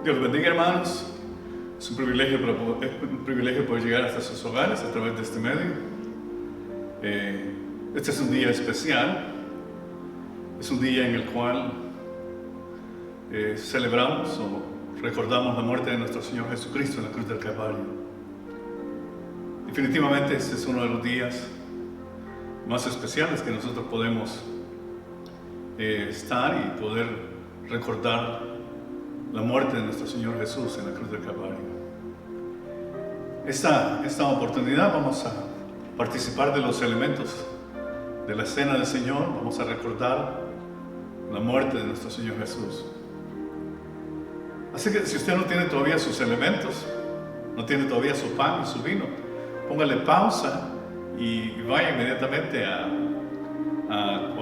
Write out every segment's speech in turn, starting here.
Dios los bendiga, hermanos. Es un privilegio poder llegar hasta sus hogares a través de este medio. Este es un día especial. Es un día en el cual celebramos o recordamos la muerte de nuestro Señor Jesucristo en la cruz del Calvario. Definitivamente este es uno de los días más especiales que nosotros podemos estar y poder recordar la muerte de nuestro Señor Jesús en la cruz del Calvario. Esta oportunidad vamos a participar de los elementos de la cena del Señor. Vamos a recordar la muerte de nuestro Señor Jesús. Así que si usted no tiene todavía sus elementos, no tiene todavía su pan y su vino, póngale pausa y vaya inmediatamente a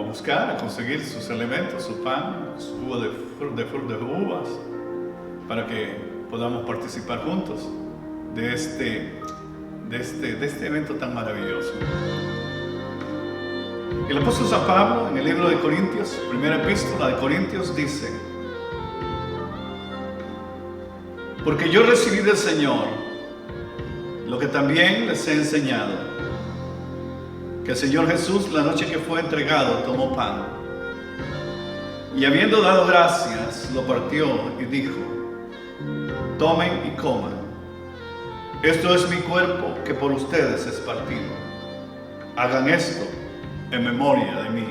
buscar, a conseguir sus elementos, su pan, su jugo de uvas, para que podamos participar juntos de este evento tan maravilloso. El apóstol San Pablo, en el libro de Corintios, primera epístola de Corintios, dice: porque yo recibí del Señor lo que también les he enseñado, que el Señor Jesús, la noche que fue entregado, tomó pan, y habiendo dado gracias, lo partió y dijo: tomen y coman, esto es mi cuerpo que por ustedes es partido, hagan esto en memoria de mí.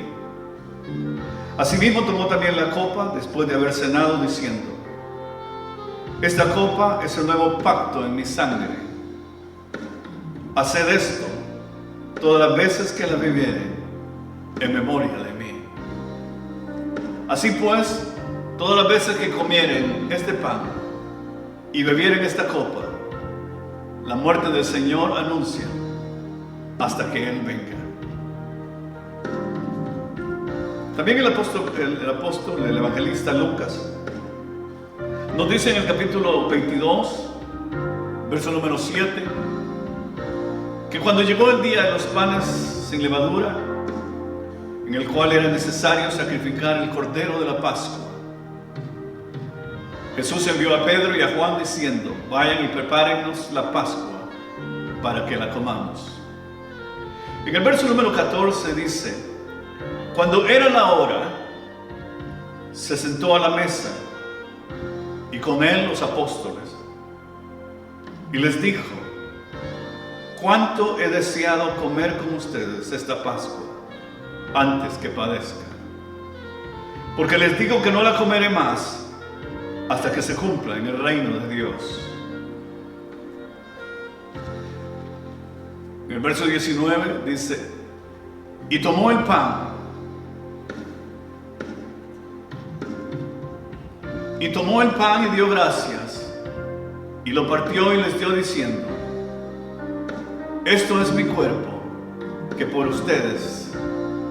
Asimismo tomó también la copa después de haber cenado, diciendo: esta copa es el nuevo pacto en mi sangre, haced esto todas las veces que la bebieren en memoria de mí. Así pues, todas las veces que comieren este pan y bebieren esta copa, la muerte del Señor anuncia hasta que Él venga. También el evangelista Lucas nos dice en el capítulo 22, verso número 7, que cuando llegó el día de los panes sin levadura, en el cual era necesario sacrificar el cordero de la Pascua, Jesús envió a Pedro y a Juan diciendo: vayan y prepárennos la Pascua para que la comamos. En el verso número 14 dice: cuando era la hora, se sentó a la mesa y con él los apóstoles, y les dijo: cuánto he deseado comer con ustedes esta Pascua antes que padezca, porque les digo que no la comeré más hasta que se cumpla en el reino de Dios. En el verso 19 dice: y tomó el pan, y dio gracias, y lo partió y les dio diciendo: esto es mi cuerpo que por ustedes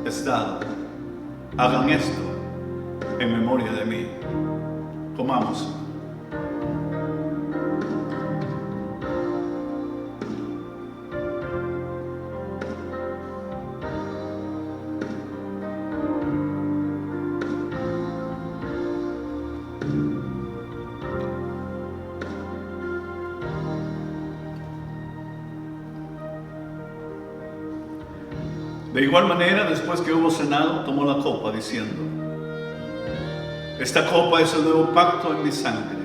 es dado, hagan esto en memoria de mí. Comamos. De igual manera, después que hubo cenado, tomó la copa diciendo: esta copa es el nuevo pacto en mi sangre,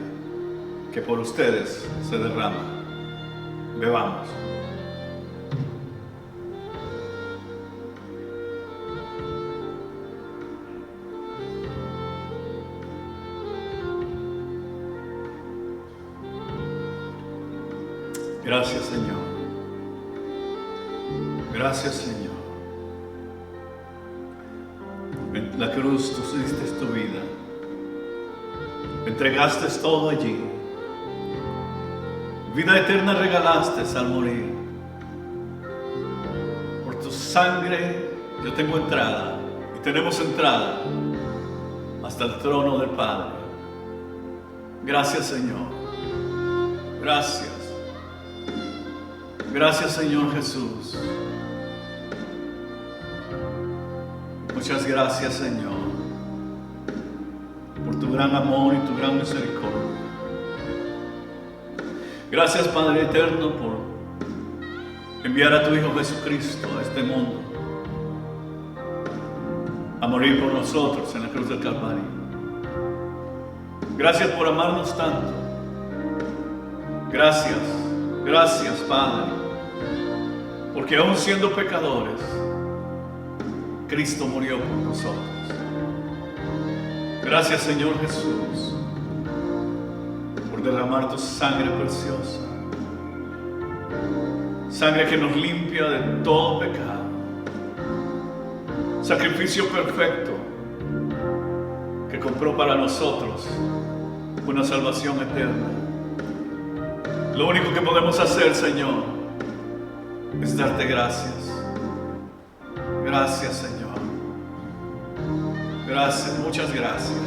que por ustedes se derrama. Bebamos. Gracias, Señor. Gracias, Señor. En la cruz tú diste tu vida, entregaste todo allí, vida eterna regalaste al morir. Por tu sangre yo tengo entrada, y tenemos entrada hasta el trono del Padre. Gracias, Señor. Gracias. Gracias, Señor Jesús. Muchas gracias, Señor, por tu gran amor y tu gran misericordia. Gracias, Padre eterno, por enviar a tu Hijo Jesucristo a este mundo a morir por nosotros en la cruz del Calvario. Gracias por amarnos tanto. Gracias, gracias, Padre, porque aún siendo pecadores, Cristo murió por nosotros. Gracias, Señor Jesús, por derramar tu sangre preciosa, sangre que nos limpia de todo pecado, sacrificio perfecto que compró para nosotros una salvación eterna. Lo único que podemos hacer, Señor, es darte gracias. Gracias, Señor. Gracias, muchas gracias.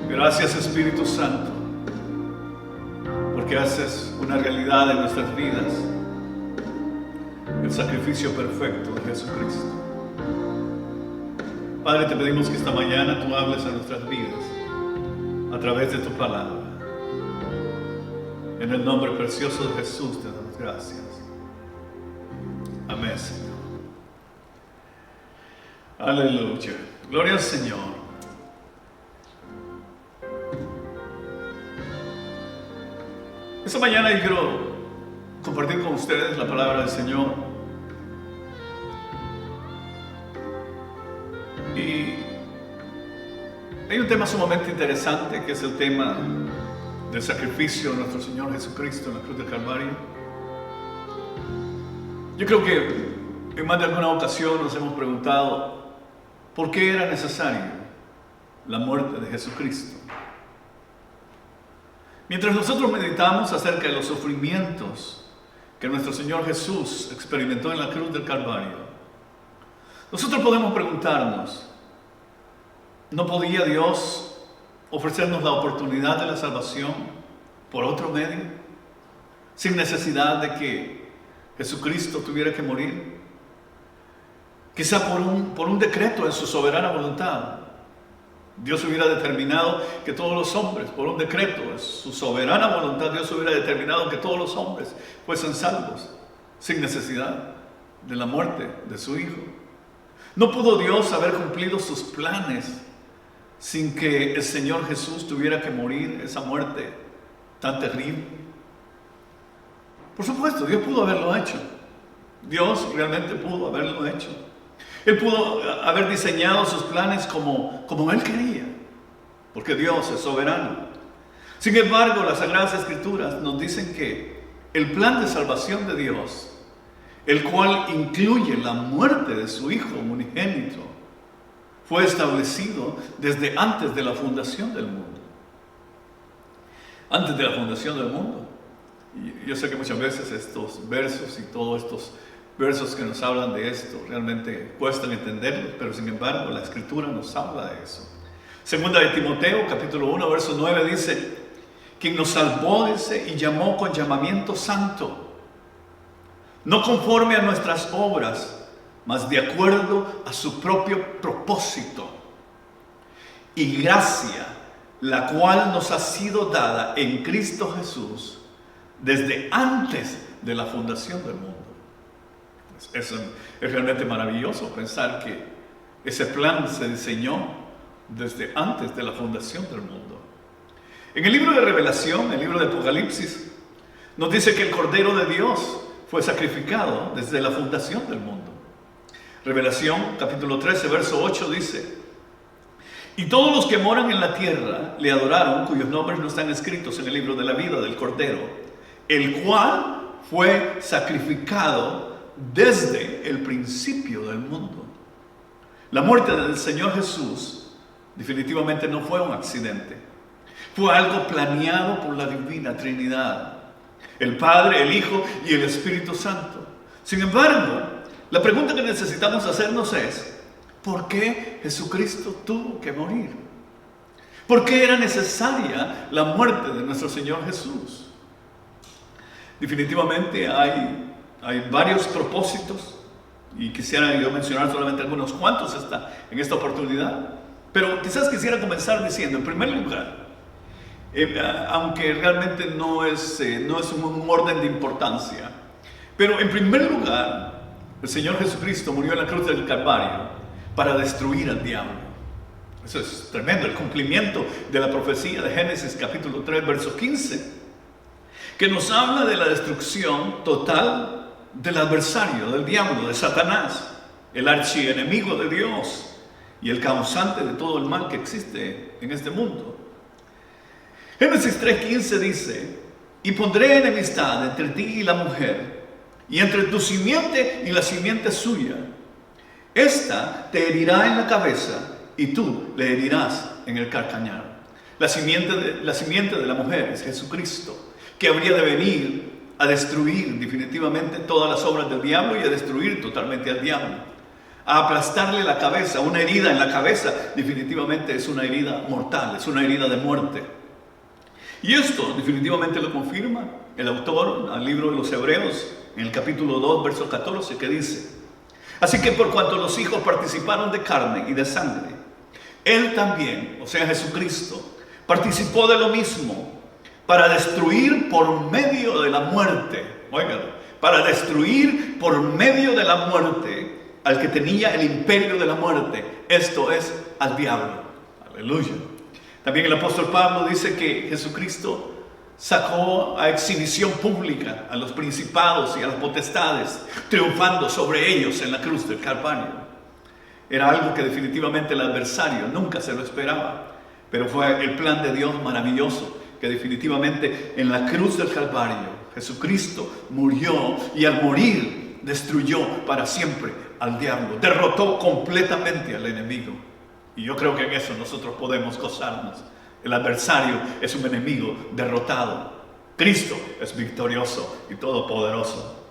Gracias, Espíritu Santo, porque haces una realidad en nuestras vidas el sacrificio perfecto de Jesucristo. Padre, te pedimos que esta mañana tú hables a nuestras vidas a través de tu palabra. En el nombre precioso de Jesús te damos gracias. Amén, Señor. Aleluya. Gloria al Señor. Esta mañana yo quiero compartir con ustedes la palabra del Señor. Y hay un tema sumamente interesante, que es el tema del sacrificio de nuestro Señor Jesucristo en la cruz del Calvario. Yo creo que en más de alguna ocasión nos hemos preguntado por qué era necesaria la muerte de Jesucristo. Mientras nosotros meditamos acerca de los sufrimientos que nuestro Señor Jesús experimentó en la cruz del Calvario, nosotros podemos preguntarnos, ¿no podía Dios ofrecernos la oportunidad de la salvación por otro medio, sin necesidad de que Jesucristo tuviera que morir? Quizá por un decreto en su soberana voluntad, Dios hubiera determinado que todos los hombres, por un decreto en su soberana voluntad, Dios hubiera determinado que todos los hombres fuesen salvos, sin necesidad de la muerte de su Hijo. ¿No pudo Dios haber cumplido sus planes sin que el Señor Jesús tuviera que morir esa muerte tan terrible? Por supuesto, Dios pudo haberlo hecho. Dios realmente pudo haberlo hecho. Él pudo haber diseñado sus planes como Él quería, porque Dios es soberano. Sin embargo, las Sagradas Escrituras nos dicen que el plan de salvación de Dios, el cual incluye la muerte de su Hijo unigénito, fue establecido desde antes de la fundación del mundo. Antes de la fundación del mundo. Y yo sé que muchas veces estos versos y todos estos versos que nos hablan de esto realmente cuestan entenderlos, pero sin embargo la Escritura nos habla de eso. Segunda de Timoteo, capítulo 1, verso 9 dice: quien nos salvó, dice, y llamó con llamamiento santo, no conforme a nuestras obras, mas de acuerdo a su propio propósito y gracia, la cual nos ha sido dada en Cristo Jesús desde antes de la fundación del mundo. Es realmente maravilloso pensar que ese plan se diseñó desde antes de la fundación del mundo. En el libro de Revelación, el libro de Apocalipsis, nos dice que el Cordero de Dios fue sacrificado desde la fundación del mundo. Revelación, capítulo 13, verso 8 dice: y todos los que moran en la tierra le adoraron, cuyos nombres no están escritos en el libro de la vida del Cordero, el cual fue sacrificado desde el principio del mundo. La muerte del Señor Jesús definitivamente no fue un accidente. Fue algo planeado por la Divina Trinidad, el Padre, el Hijo y el Espíritu Santo. Sin embargo, la pregunta que necesitamos hacernos es: ¿por qué Jesucristo tuvo que morir? ¿Por qué era necesaria la muerte de nuestro Señor Jesús? Definitivamente hay varios propósitos, y quisiera yo mencionar solamente algunos cuantos en esta oportunidad. Pero quizás quisiera comenzar diciendo, en primer lugar, aunque realmente no es un orden de importancia. Pero en primer lugar, el Señor Jesucristo murió en la cruz del Calvario para destruir al diablo. Eso es tremendo, el cumplimiento de la profecía de Génesis capítulo 3, verso 15, que nos habla de la destrucción total del adversario, del diablo, de Satanás, el archienemigo de Dios y el causante de todo el mal que existe en este mundo. Génesis 3:15 dice: y pondré enemistad entre ti y la mujer, y entre tu simiente y la simiente suya. Esta te herirá en la cabeza, y tú le herirás en el calcañar. La simiente de la mujer es Jesucristo, que habría de venir a destruir definitivamente todas las obras del diablo y a destruir totalmente al diablo, a aplastarle la cabeza. Una herida en la cabeza definitivamente es una herida mortal, es una herida de muerte. Y esto definitivamente lo confirma el autor al libro de los Hebreos, en el capítulo 2, verso 14, que dice: así que por cuanto los hijos participaron de carne y de sangre, Él también, o sea Jesucristo, participó de lo mismo, para destruir por medio de la muerte, óigalo, para destruir por medio de la muerte al que tenía el imperio de la muerte, esto es, al diablo. Aleluya. También el apóstol Pablo dice que Jesucristo sacó a exhibición pública a los principados y a las potestades, triunfando sobre ellos en la cruz del Calvario. Era algo que definitivamente el adversario nunca se lo esperaba, pero fue el plan de Dios maravilloso, que definitivamente en la cruz del Calvario Jesucristo murió, y al morir destruyó para siempre al diablo, derrotó completamente al enemigo. Y yo creo que en eso nosotros podemos gozarnos. El adversario es un enemigo derrotado. Cristo es victorioso y todopoderoso.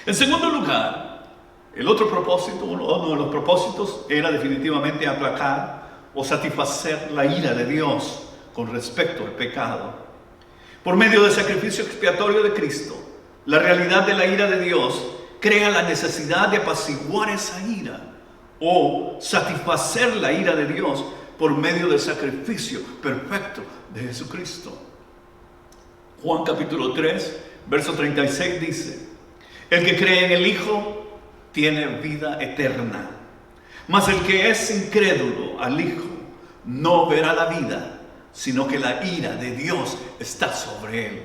En segundo lugar, el otro propósito, uno de los propósitos, era definitivamente aplacar o satisfacer la ira de Dios con respecto al pecado. Por medio del sacrificio expiatorio de Cristo, la realidad de la ira de Dios crea la necesidad de apaciguar esa ira o satisfacer la ira de Dios por medio del sacrificio perfecto de Jesucristo. Juan capítulo 3, verso 36 dice: el que cree en el Hijo tiene vida eterna, mas el que es incrédulo al Hijo no verá la vida, sino que la ira de Dios está sobre él.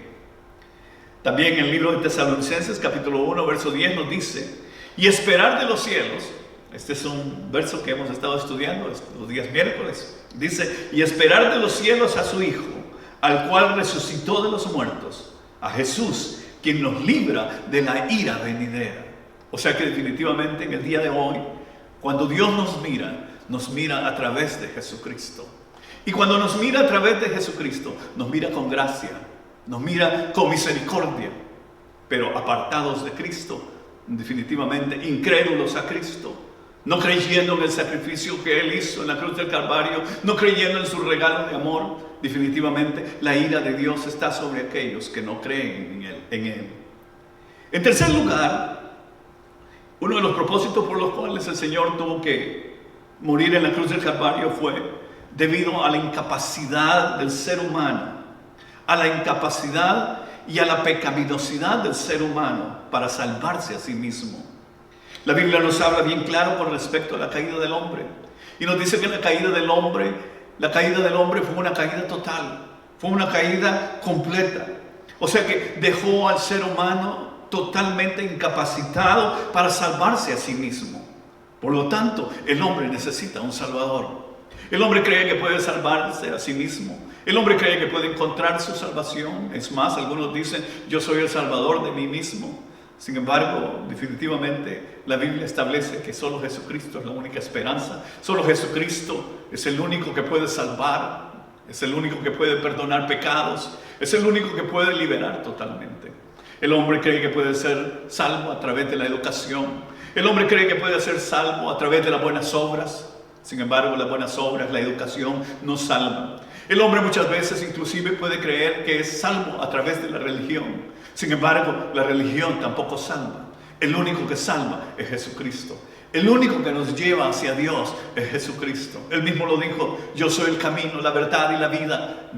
También en el libro de Tesalonicenses capítulo 1, verso 10 nos dice: y esperar de los cielos. Este es un verso que hemos estado estudiando los días miércoles. Dice: y esperar de los cielos a su Hijo, al cual resucitó de los muertos, a Jesús, quien nos libra de la ira venidera. O sea que definitivamente en el día de hoy, cuando Dios nos mira a través de Jesucristo. Y cuando nos mira a través de Jesucristo, nos mira con gracia, nos mira con misericordia. Pero apartados de Cristo, definitivamente incrédulos a Cristo, no creyendo en el sacrificio que Él hizo en la cruz del Calvario, no creyendo en su regalo de amor, definitivamente la ira de Dios está sobre aquellos que no creen en Él. En tercer lugar, uno de los propósitos por los cuales el Señor tuvo que morir en la cruz del Calvario fue debido a la incapacidad del ser humano, a la incapacidad y a la pecaminosidad del ser humano para salvarse a sí mismo. La Biblia nos habla bien claro con respecto a la caída del hombre, y nos dice que la caída del hombre fue una caída total, fue una caída completa. O sea que dejó al ser humano totalmente incapacitado para salvarse a sí mismo. Por lo tanto, el hombre necesita un Salvador. El hombre cree que puede salvarse a sí mismo. El hombre cree que puede encontrar su salvación. Es más, algunos dicen: yo soy el Salvador de mí mismo. Sin embargo, definitivamente la Biblia establece que solo Jesucristo es la única esperanza. Solo Jesucristo es el único que puede salvar, es el único que puede perdonar pecados, es el único que puede liberar totalmente. El hombre cree que puede ser salvo a través de la educación. El hombre cree que puede ser salvo a través de las buenas obras. Sin embargo, las buenas obras, la educación, no salvan. El hombre muchas veces inclusive puede creer que es salvo a través de la religión. Sin embargo, la religión tampoco salva. El único que salva es Jesucristo. El único que nos lleva hacia Dios es Jesucristo. Él mismo lo dijo: yo soy el camino, la verdad y la vida.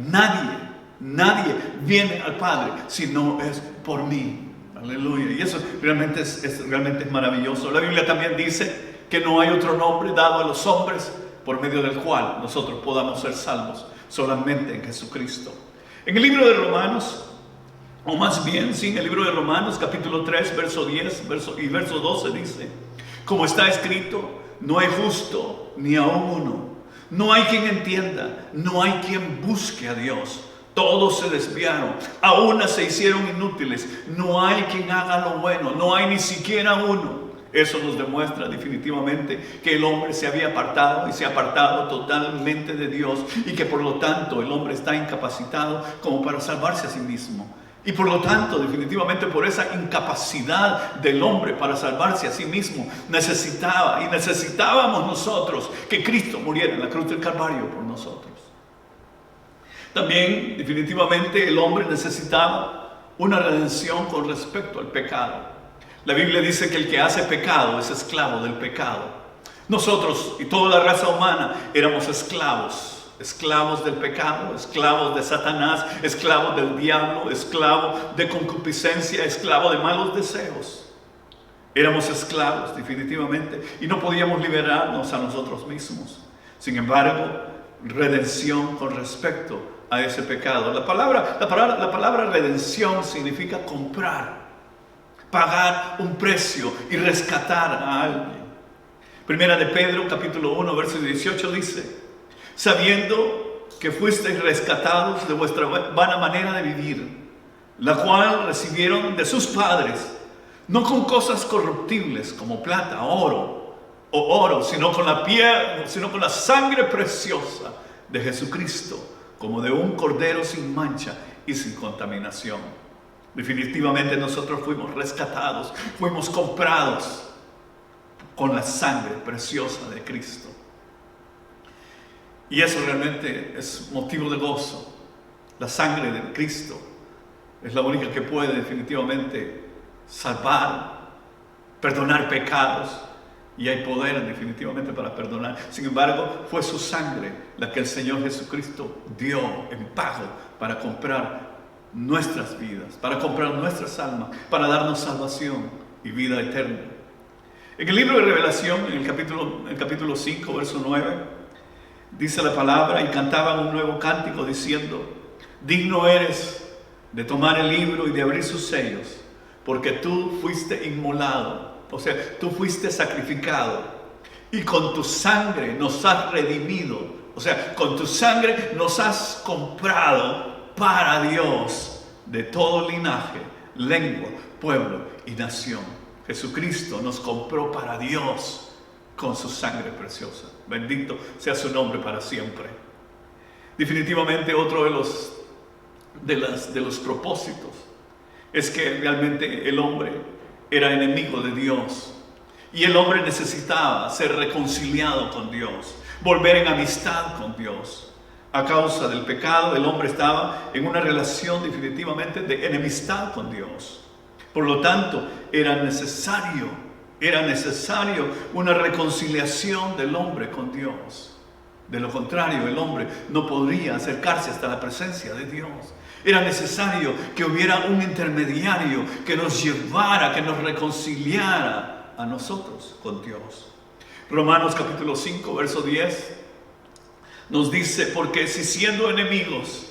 Nadie viene al Padre si no es por mí. Aleluya. Y eso realmente es maravilloso. La Biblia también dice que no hay otro nombre dado a los hombres por medio del cual nosotros podamos ser salvos, solamente en Jesucristo. En el libro de Romanos, o más bien, sí, en el libro de Romanos, capítulo 3, verso 10 y verso 12 dice: como está escrito, no hay justo ni aún uno, no hay quien entienda, no hay quien busque a Dios. Todos se desviaron, a una se hicieron inútiles, no hay quien haga lo bueno, no hay ni siquiera uno. Eso nos demuestra definitivamente que el hombre se había apartado y se ha apartado totalmente de Dios, y que por lo tanto el hombre está incapacitado como para salvarse a sí mismo. Y por lo tanto, definitivamente por esa incapacidad del hombre para salvarse a sí mismo, necesitábamos nosotros que Cristo muriera en la cruz del Calvario por nosotros. También definitivamente el hombre necesitaba una redención con respecto al pecado. La Biblia dice que el que hace pecado es esclavo del pecado. Nosotros y toda la raza humana éramos esclavos del pecado, esclavos de Satanás, esclavos del diablo, esclavos de concupiscencia, esclavos de malos deseos. Éramos esclavos definitivamente y no podíamos liberarnos a nosotros mismos. Sin embargo, redención con respecto a ese pecado. La palabra redención significa comprar, pagar un precio y rescatar a alguien. Primera de Pedro, capítulo 1, verso 18 dice: sabiendo que fuisteis rescatados de vuestra vana manera de vivir, la cual recibieron de sus padres, no con cosas corruptibles como plata, oro, sino con la sangre preciosa de Jesucristo, como de un cordero sin mancha y sin contaminación. Definitivamente nosotros fuimos rescatados, fuimos comprados con la sangre preciosa de Cristo. Y eso realmente es motivo de gozo. La sangre de Cristo es la única que puede definitivamente salvar, perdonar pecados, y hay poder definitivamente para perdonar. Sin embargo, fue su sangre la que el Señor Jesucristo dio en pago para comprar nuestras vidas, para comprar nuestras almas, para darnos salvación y vida eterna. En el libro de Revelación, en el capítulo 5, verso 9, dice la palabra: y cantaban un nuevo cántico diciendo: digno eres de tomar el libro y de abrir sus sellos, porque tú fuiste inmolado, o sea, tú fuiste sacrificado, y con tu sangre nos has redimido, o sea, con tu sangre nos has comprado para Dios de todo linaje, lengua, pueblo y nación. Jesucristo nos compró para Dios con su sangre preciosa. Bendito sea su nombre para siempre. Definitivamente otro de los propósitos es que realmente el hombre era enemigo de Dios, y el hombre necesitaba ser reconciliado con Dios, volver en amistad con Dios. A causa del pecado, el hombre estaba en una relación definitivamente de enemistad con Dios. Por lo tanto, era necesario una reconciliación del hombre con Dios. De lo contrario, el hombre no podría acercarse hasta la presencia de Dios. Era necesario que hubiera un intermediario que nos llevara, que nos reconciliara a nosotros con Dios. Romanos capítulo 5, verso 10 nos dice: porque si siendo enemigos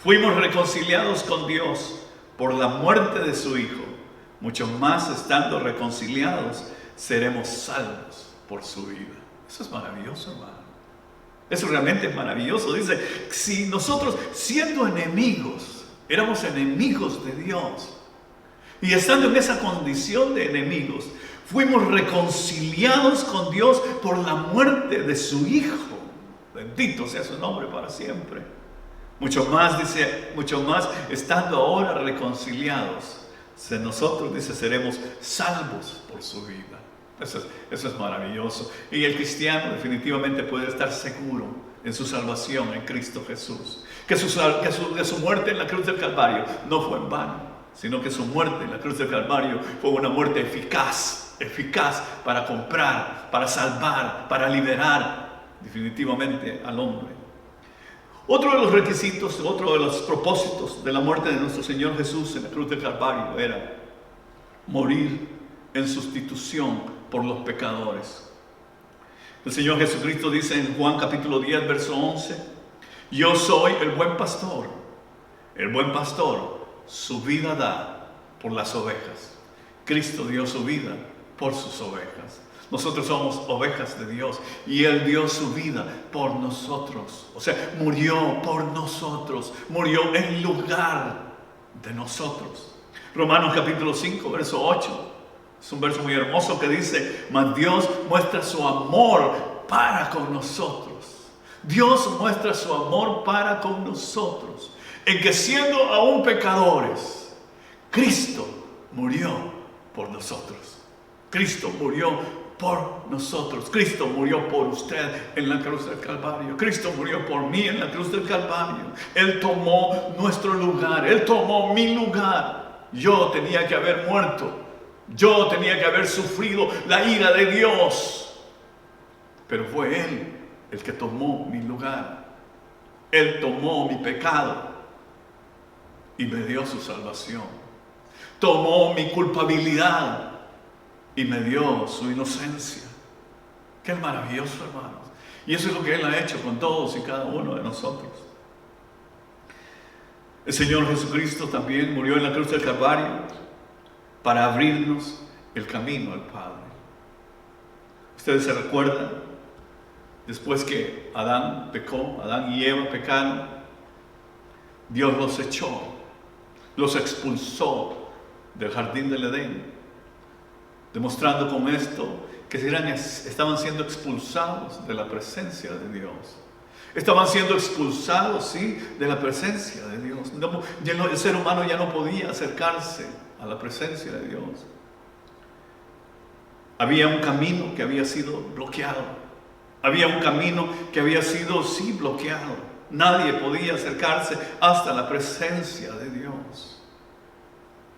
fuimos reconciliados con Dios por la muerte de su Hijo, mucho más estando reconciliados seremos salvos por su vida. Eso es maravilloso, hermano. Eso realmente es maravilloso. Dice: si nosotros, siendo enemigos, éramos enemigos de Dios, y estando en esa condición de enemigos, fuimos reconciliados con Dios por la muerte de su Hijo. Bendito sea su nombre para siempre. Mucho más, dice, estando ahora reconciliados, nosotros, dice, seremos salvos por su vida. Eso es maravilloso. Y el cristiano definitivamente puede estar seguro en su salvación en Cristo Jesús. Que su muerte en la cruz del Calvario no fue en vano, sino que su muerte en la cruz del Calvario fue una muerte eficaz eficaz para comprar, para salvar, para liberar definitivamente al hombre. Otro de los requisitos, otro de los propósitos de la muerte de nuestro Señor Jesús en la cruz del Calvario era morir en sustitución por los pecadores. El Señor Jesucristo dice en Juan capítulo 10, verso 11, yo soy el buen pastor. El buen pastor su vida da por las ovejas. Cristo dio su vida por sus ovejas. Nosotros somos ovejas de Dios y Él dio su vida por nosotros. O sea, murió por nosotros, murió en lugar de nosotros. Romanos capítulo 5, verso 8. Es un verso muy hermoso que dice, mas Dios muestra su amor para con nosotros. Dios muestra su amor para con nosotros, en que siendo aún pecadores, Cristo murió por nosotros. Cristo murió por nosotros. Cristo murió por usted en la cruz del Calvario. Cristo murió por mí en la cruz del Calvario. Él tomó nuestro lugar. Él tomó mi lugar. Yo tenía que haber muerto. Yo tenía que haber sufrido la ira de Dios. Pero fue Él el que tomó mi lugar. Él tomó mi pecado y me dio su salvación. Tomó mi culpabilidad y me dio su inocencia. Qué maravilloso, hermanos. Y eso es lo que Él ha hecho con todos y cada uno de nosotros. El Señor Jesucristo también murió en la cruz del Calvario para abrirnos el camino al Padre. Ustedes se recuerdan, después que Adán pecó, Adán y Eva pecaron, Dios los echó, los expulsó del jardín del Edén, demostrando con esto que estaban siendo expulsados de la presencia de Dios. Estaban siendo expulsados, sí, de la presencia de Dios. El ser humano ya no podía acercarse a la presencia de Dios. Había un camino que había sido bloqueado. Había un camino que había sido, sí, bloqueado. Nadie podía acercarse hasta la presencia de Dios.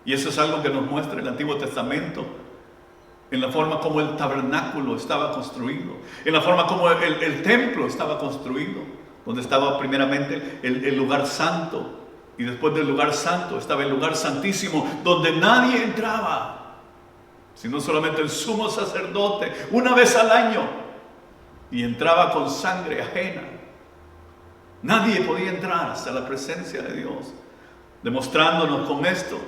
Y eso es algo que nos muestra el Antiguo Testamento, en la forma como el tabernáculo estaba construido, en la forma como el templo estaba construido, donde estaba primeramente el lugar santo, y después del lugar santo estaba el lugar santísimo, donde nadie entraba, sino solamente el sumo sacerdote, una vez al año, y entraba con sangre ajena. Nadie podía entrar hasta la presencia de Dios, demostrándonos con esto,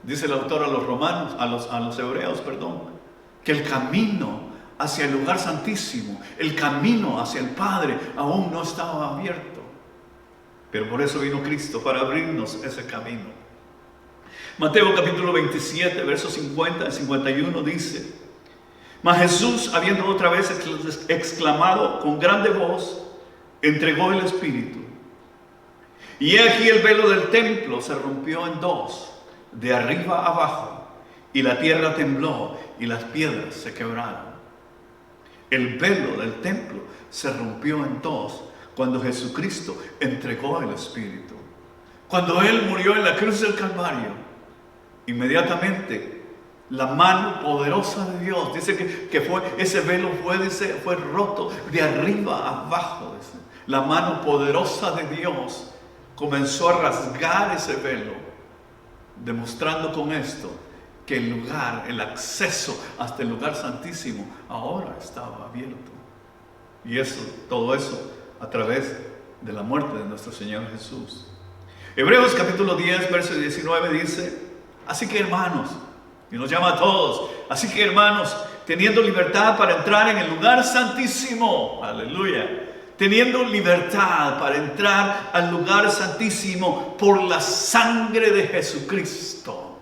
dice el autor a los romanos, a los hebreos, perdón, que el camino hacia el lugar santísimo, el camino hacia el Padre, aún no estaba abierto. Pero por eso vino Cristo, para abrirnos ese camino. Mateo capítulo 27, versos 50 y 51 dice, mas Jesús, habiendo otra vez exclamado con grande voz, entregó el Espíritu. Y he aquí el velo del templo se rompió en dos, de arriba abajo, y la tierra tembló y las piedras se quebraron. El velo del templo se rompió en dos cuando Jesucristo entregó el Espíritu. Cuando Él murió en la cruz del Calvario, inmediatamente la mano poderosa de Dios, dice que ese velo fue roto de arriba abajo. La mano poderosa de Dios comenzó a rasgar ese velo, demostrando con esto que el lugar, el acceso hasta el lugar santísimo ahora estaba abierto. Y todo eso a través de la muerte de nuestro Señor Jesús. Hebreos capítulo 10, verso 19 dice, así que hermanos, y nos llama a todos, así que hermanos, teniendo libertad para entrar en el lugar santísimo, aleluya, teniendo libertad para entrar al lugar santísimo por la sangre de Jesucristo,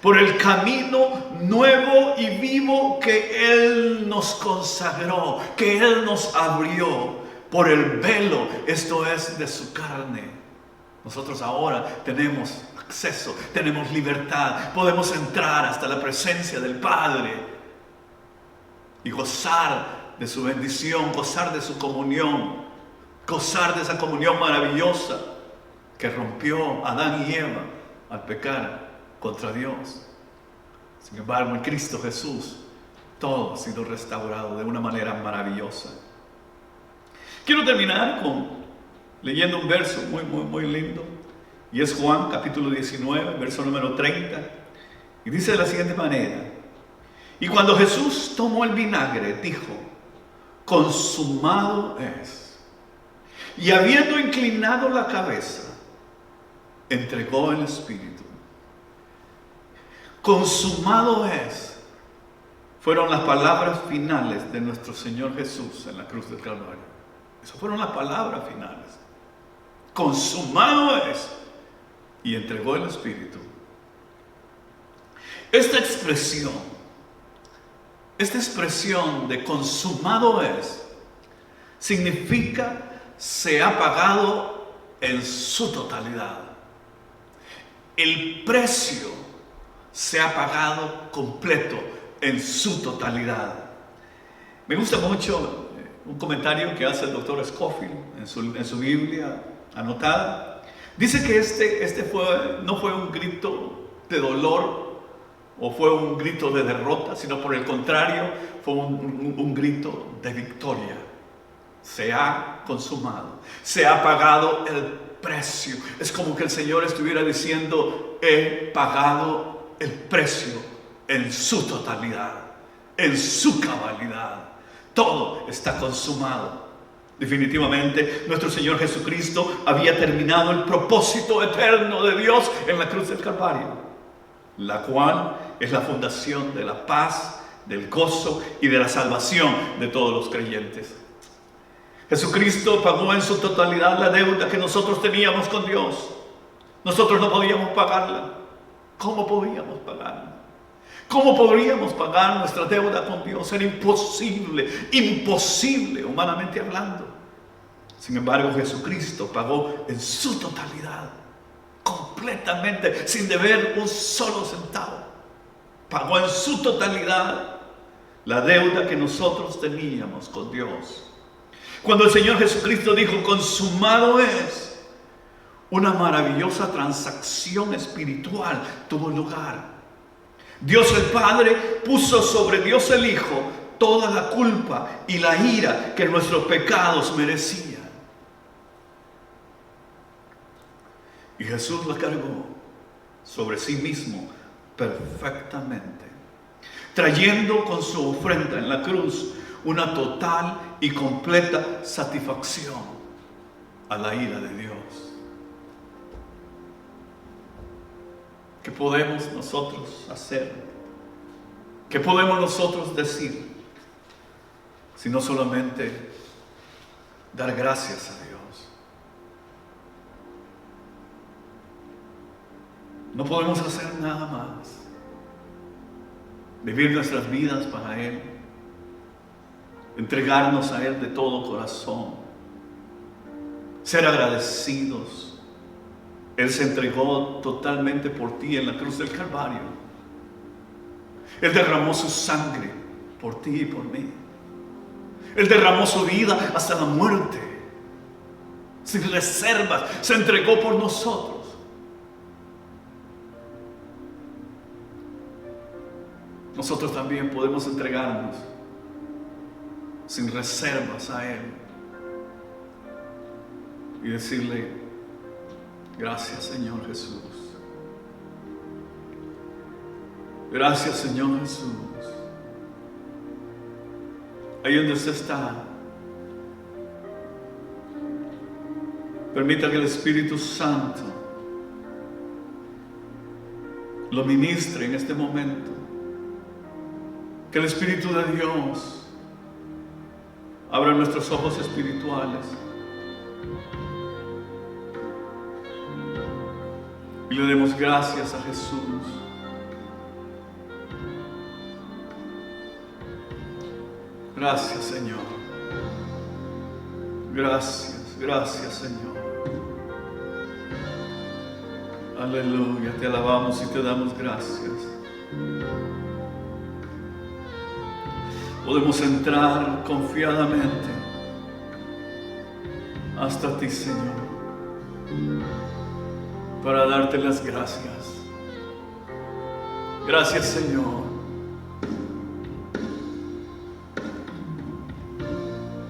por el camino nuevo y vivo que Él nos consagró, que Él nos abrió, por el velo, esto es de su carne. Nosotros ahora tenemos acceso, tenemos libertad, podemos entrar hasta la presencia del Padre y gozar de su bendición, gozar de su comunión, gozar de esa comunión maravillosa que rompió Adán y Eva al pecar contra Dios. Sin embargo, en Cristo Jesús, todo ha sido restaurado de una manera maravillosa. Quiero terminar leyendo un verso muy lindo. Y es Juan capítulo 19, verso número 30. Y dice de la siguiente manera: y cuando Jesús tomó el vinagre, dijo: consumado es. Y habiendo inclinado la cabeza, entregó el Espíritu. Consumado es. Fueron las palabras finales de nuestro Señor Jesús en la cruz del Calvario. Esas fueron las palabras finales. Consumado es. Y entregó el Espíritu. Esta expresión de consumado es, significa se ha pagado en su totalidad. El precio se ha pagado completo en su totalidad. Me gusta mucho un comentario que hace el doctor Scofield en su Biblia anotada. Dice que no fue un grito de dolor o fue un grito de derrota, sino por el contrario, fue un grito de victoria. Se ha consumado, se ha pagado el precio. Es como que el Señor estuviera diciendo: he pagado el precio en su totalidad, en su cabalidad. Todo está consumado. Definitivamente, nuestro Señor Jesucristo había terminado el propósito eterno de Dios en la cruz del Calvario, la cual es la fundación de la paz, del gozo y de la salvación de todos los creyentes. Jesucristo pagó en su totalidad la deuda que nosotros teníamos con Dios. Nosotros no podíamos pagarla. ¿Cómo podíamos pagarla? ¿Cómo podríamos pagar nuestra deuda con Dios? Era imposible humanamente hablando. Sin embargo, Jesucristo pagó en su totalidad, completamente, sin deber un solo centavo. Pagó en su totalidad la deuda que nosotros teníamos con Dios. Cuando el Señor Jesucristo dijo: consumado es, una maravillosa transacción espiritual tuvo lugar. Dios el Padre puso sobre Dios el Hijo toda la culpa y la ira que nuestros pecados merecían. Y Jesús la cargó sobre sí mismo perfectamente, trayendo con su ofrenda en la cruz una total y completa satisfacción a la ira de Dios. ¿Qué podemos nosotros hacer? ¿Qué podemos nosotros decir? Sino solamente dar gracias a Dios. No podemos hacer nada más. Vivir nuestras vidas para Él. Entregarnos a Él de todo corazón. Ser agradecidos. Él se entregó totalmente por ti en la cruz del Calvario. Él derramó su sangre por ti y por mí. Él derramó su vida hasta la muerte. Sin reservas, se entregó por nosotros. Nosotros también podemos entregarnos sin reservas a Él y decirle: gracias, Señor Jesús. Gracias, Señor Jesús. Ahí donde usted está, permita que el Espíritu Santo lo ministre en este momento. Que el Espíritu de Dios abra nuestros ojos espirituales y le demos gracias a Jesús. Gracias, Señor. Gracias, Señor. Aleluya, te alabamos y te damos gracias. Podemos entrar confiadamente hasta ti, Señor, para darte las gracias. Gracias, Señor.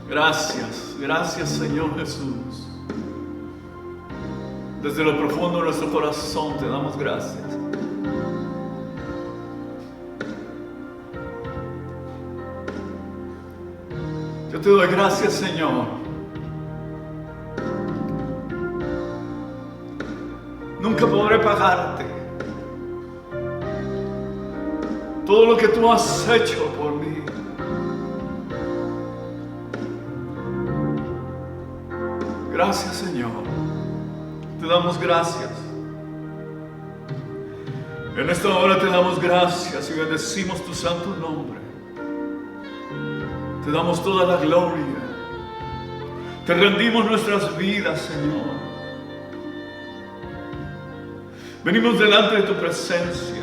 Gracias, gracias, Señor Jesús. Desde lo profundo de nuestro corazón te damos gracias. Yo te doy gracias, Señor. Nunca podré pagarte todo lo que tú has hecho por mí. Gracias, Señor. Te damos gracias. En esta hora te damos gracias y bendecimos tu santo nombre. Te damos toda la gloria. Te rendimos nuestras vidas, Señor. Venimos delante de tu presencia,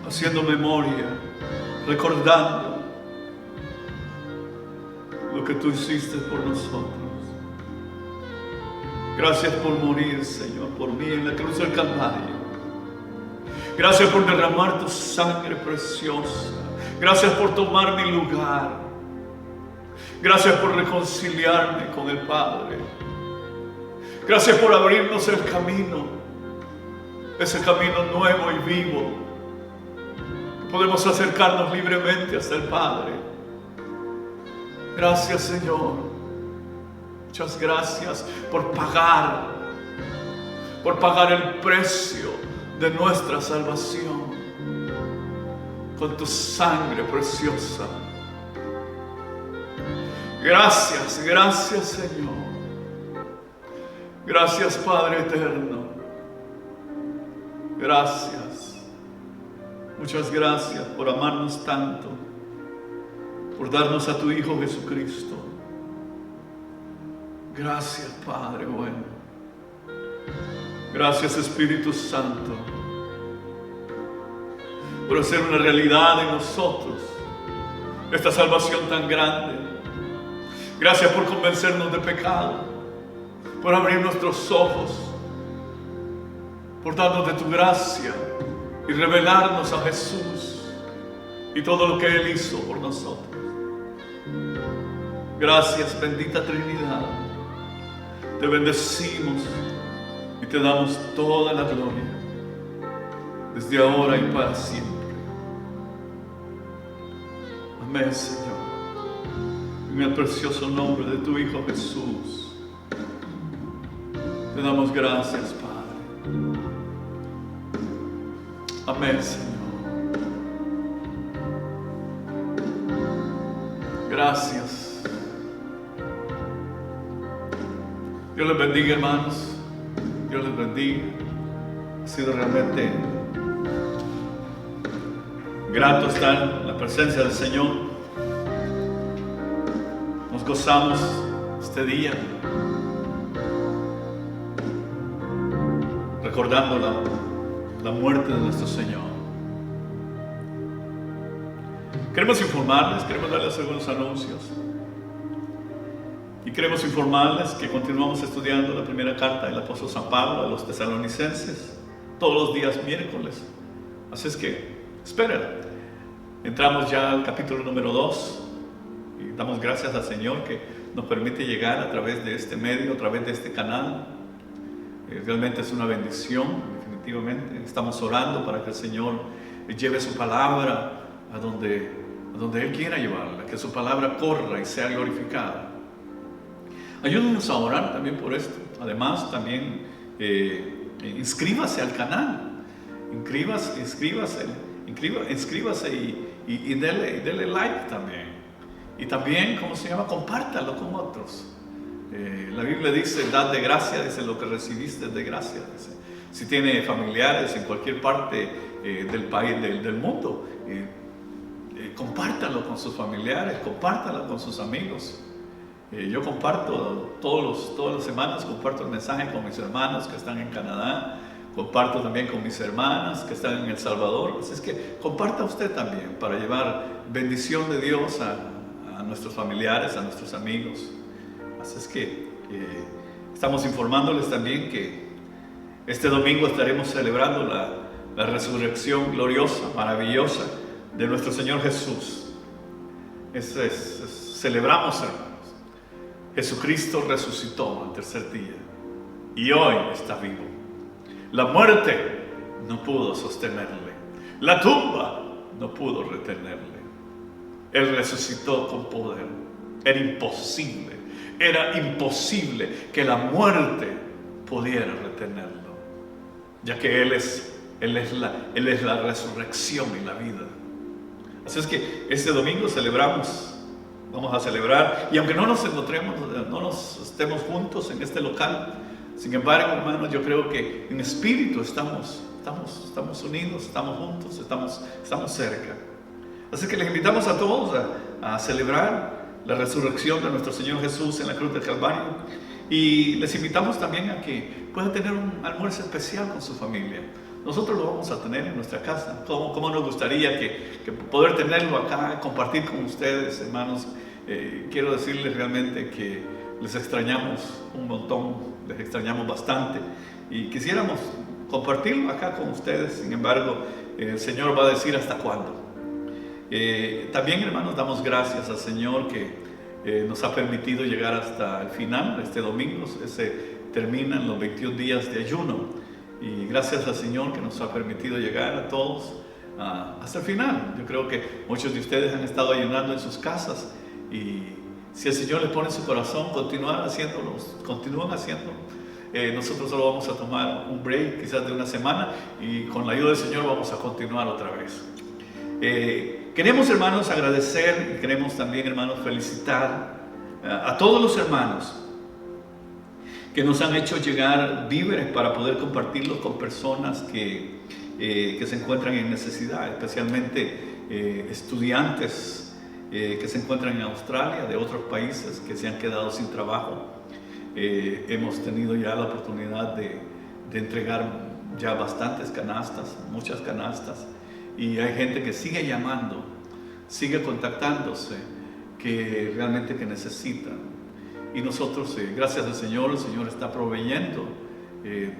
haciendo memoria, recordando lo que tú hiciste por nosotros. Gracias por morir, Señor, por mí en la cruz del Calvario. Gracias por derramar tu sangre preciosa. Gracias por tomar mi lugar. Gracias por reconciliarme con el Padre. Gracias por abrirnos el camino, ese camino nuevo y vivo. Podemos acercarnos libremente hasta el Padre. Gracias, Señor. Muchas gracias por pagar el precio de nuestra salvación con tu sangre preciosa. Gracias, gracias, Señor. Gracias, Padre eterno. Gracias. Muchas gracias por amarnos tanto, por darnos a tu Hijo Jesucristo. Gracias, Padre bueno. Gracias, Espíritu Santo, por hacer una realidad en nosotros esta salvación tan grande. Gracias por convencernos de pecado, por abrir nuestros ojos, por darnos de tu gracia y revelarnos a Jesús y todo lo que Él hizo por nosotros. Gracias, bendita Trinidad. Te bendecimos y te damos toda la gloria, desde ahora y para siempre. Amén, Señor. En el precioso nombre de tu Hijo Jesús, te damos gracias, Padre. Amén, Señor. Gracias. Dios les bendiga, hermanos. Dios les bendiga. Ha sido realmente grato estar en la presencia del Señor. Nos gozamos este día recordando la muerte de nuestro Señor. Queremos informarles, queremos darles algunos anuncios. Y queremos informarles que continuamos estudiando la primera carta del apóstol San Pablo a los tesalonicenses todos los días miércoles. Así es que esperen. Entramos ya al capítulo número 2 y damos gracias al Señor que nos permite llegar a través de este medio, a través de este canal. Realmente es una bendición, definitivamente. Estamos orando para que el Señor lleve su palabra a donde Él quiera llevarla, que su palabra corra y sea glorificada. Ayúdenos a orar también por esto. Además, también inscríbase al canal. Inscríbase y dele like también. Y también, compártalo con otros. La Biblia dice, dad de gracia, dice lo que recibiste de gracia. Dice. Si tiene familiares en cualquier parte del país, del mundo, compártalo con sus familiares, compártalo con sus amigos. Yo comparto todas las semanas, comparto el mensaje con mis hermanos que están en Canadá, comparto también con mis hermanas que están en El Salvador. Así es que comparta usted también para llevar bendición de Dios a nuestros familiares, a nuestros amigos. Así es que estamos informándoles también que Este domingo estaremos celebrando la resurrección gloriosa, maravillosa de nuestro Señor Jesús. Celebramos, hermanos. Jesucristo resucitó al tercer día y hoy está vivo. La muerte no pudo sostenerle. La tumba no pudo retenerle. Él resucitó con poder. Era imposible que la muerte pudiera retenerlo, ya que Él es la resurrección y la vida. Así es que este domingo vamos a celebrar, y aunque no nos estemos juntos en este local, sin embargo, hermanos, yo creo que en espíritu estamos unidos, estamos juntos, estamos cerca. Así que les invitamos a todos a celebrar la resurrección de nuestro Señor Jesús en la cruz del Calvario, y les invitamos también a que puedan tener un almuerzo especial con su familia. Nosotros lo vamos a tener en nuestra casa. ¿Cómo nos gustaría que poder tenerlo acá, compartir con ustedes, hermanos? Quiero decirles realmente que les extrañamos un montón, les extrañamos bastante, y quisiéramos compartirlo acá con ustedes. Sin embargo, el Señor va a decir hasta cuándo. También, hermanos, damos gracias al Señor que nos ha permitido llegar hasta el final. Este domingo terminan los 21 días de ayuno, y gracias al Señor que nos ha permitido llegar a todos hasta el final. Yo creo que muchos de ustedes han estado ayunando en sus casas, y si el Señor les pone en su corazón continúan haciéndolo. Nosotros solo vamos a tomar un break, quizás de una semana, y con la ayuda del Señor vamos a continuar otra vez. Queremos, hermanos, agradecer, y queremos también, hermanos, felicitar a todos los hermanos que nos han hecho llegar víveres para poder compartirlos con personas que se encuentran en necesidad, especialmente estudiantes que se encuentran en Australia, de otros países que se han quedado sin trabajo. Hemos tenido ya la oportunidad de entregar ya bastantes canastas, muchas canastas, y hay gente que sigue llamando, sigue contactándose, que realmente que necesita. Y nosotros, gracias al Señor, el Señor está proveyendo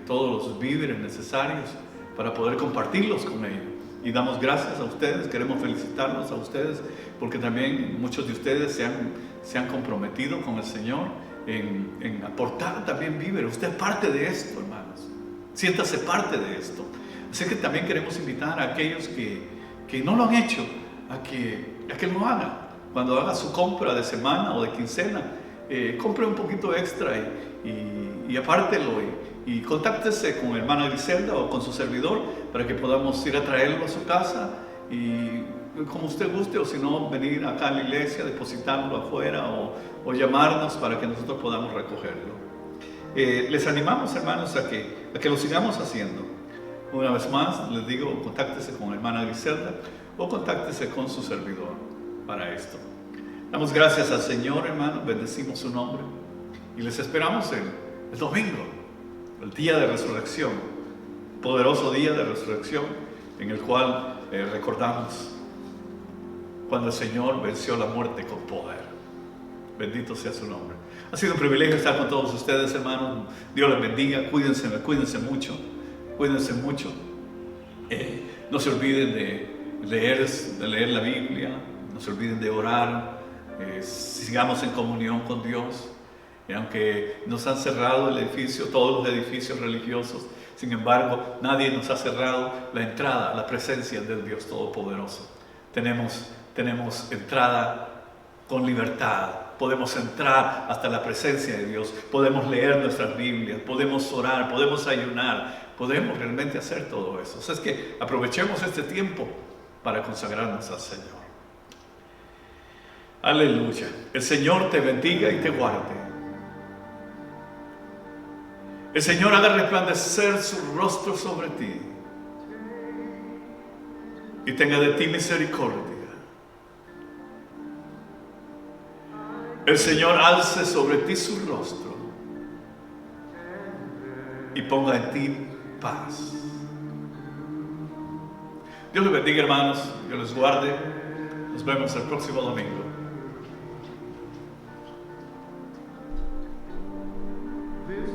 todos los víveres necesarios para poder compartirlos con ellos. Y damos gracias a ustedes, queremos felicitarlos a ustedes, porque también muchos de ustedes se han comprometido con el Señor en aportar también víveres. Usted es parte de esto, hermanos. Siéntase parte de esto. Así que también queremos invitar a aquellos que no lo han hecho, a que lo hagan. Cuando haga su compra de semana o de quincena, compre un poquito extra y apártelo, y contáctese con hermana Griselda o con su servidor para que podamos ir a traerlo a su casa, y como usted guste, o si no, venir acá a la iglesia, depositarlo afuera, o llamarnos para que nosotros podamos recogerlo. Les animamos, hermanos, a que lo sigamos haciendo. Una vez más, les digo, contáctese con hermana Griselda o contáctese con su servidor para esto. Damos gracias al Señor, hermanos, bendecimos su nombre, y les esperamos el domingo, el día de resurrección, poderoso día de resurrección, en el cual recordamos cuando el Señor venció la muerte con poder. Bendito sea su nombre. Ha sido un privilegio estar con todos ustedes, hermanos. Dios les bendiga. Cuídense mucho. No se olviden de leer la Biblia. No se olviden de orar. Sigamos en comunión con Dios. Aunque nos han cerrado el edificio, todos los edificios religiosos, sin embargo, nadie nos ha cerrado la entrada a la presencia del Dios Todopoderoso. Tenemos entrada con libertad. Podemos entrar hasta la presencia de Dios. Podemos leer nuestras Biblias, podemos orar, podemos ayunar, podemos realmente hacer todo eso. O sea, es que aprovechemos este tiempo para consagrarnos al Señor. Aleluya. El Señor te bendiga y te guarde. El Señor haga resplandecer su rostro sobre ti y tenga de ti misericordia. El Señor alce sobre ti su rostro y ponga en ti paz. Dios les bendiga, hermanos. Dios les guarde. Nos vemos el próximo domingo. This